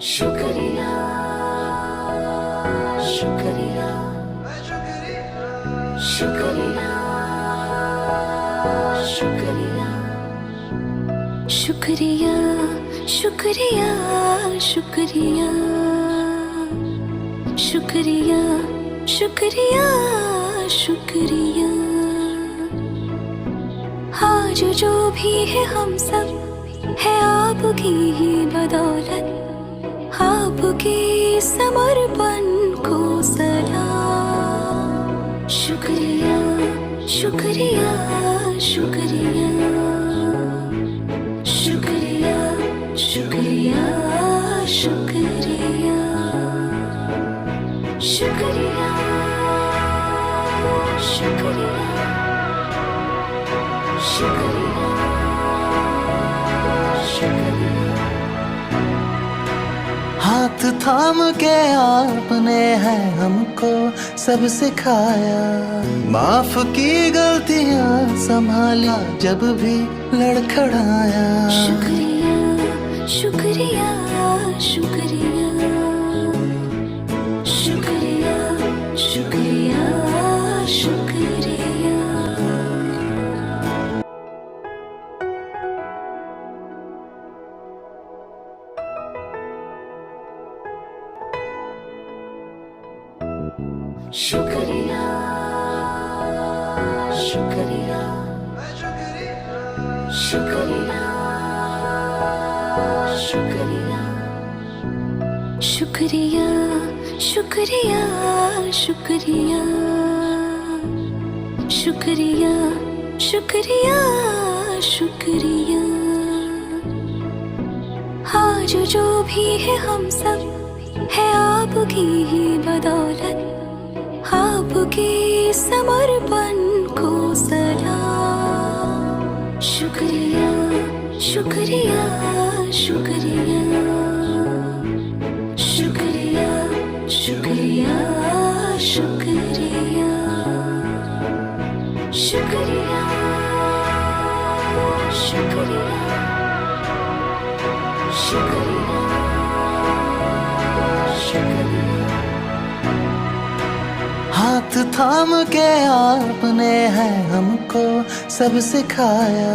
शुक्रिया शुक्रिया शुक्रिया शुक्रिया शुक्रिया शुक्रिया शुक्रिया शुक्रिया शुक्रिया शुक्रिया। आज जो भी है हम सब है आपकी ही बदौलत, आपके समर्पण को सलाम। शुक्रिया शुक्रिया शुक्रिया शुक्रिया शुक्रिया शुक्रिया शुक्रिया शुक्रिया शुक्रिया शुक्रिया। हाथ थाम के आपने है हमको सब सिखाया, माफ की गलतियां संभाला जब भी लड़खड़ाया। शुक्रिया शुक्रिया शुक्रिया शुक्रिया शुक्रिया शुक्रिया। शुक्रिया शुक्रिया शुक्रिया शुक्रिया शुक्रिया शुक्रिया शुक्रिया शुक्रिया शुक्रिया शुक्रिया। आज जो भी है हम सब है आपकी ही बदौलत, आपके समर्पण को सलाम। शुक्रिया शुक्रिया शुक्रिया शुक्रिया शुक्रिया शुक्रिया शुक्रिया शुक्रिया शुक्रिया शुक्रिया। हाथ थाम के आपने है हमको सब सिखाया,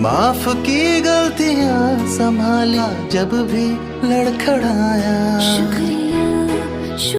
माफ की गलतियां संभाला जब भी लड़खड़ाया। शुक्रिया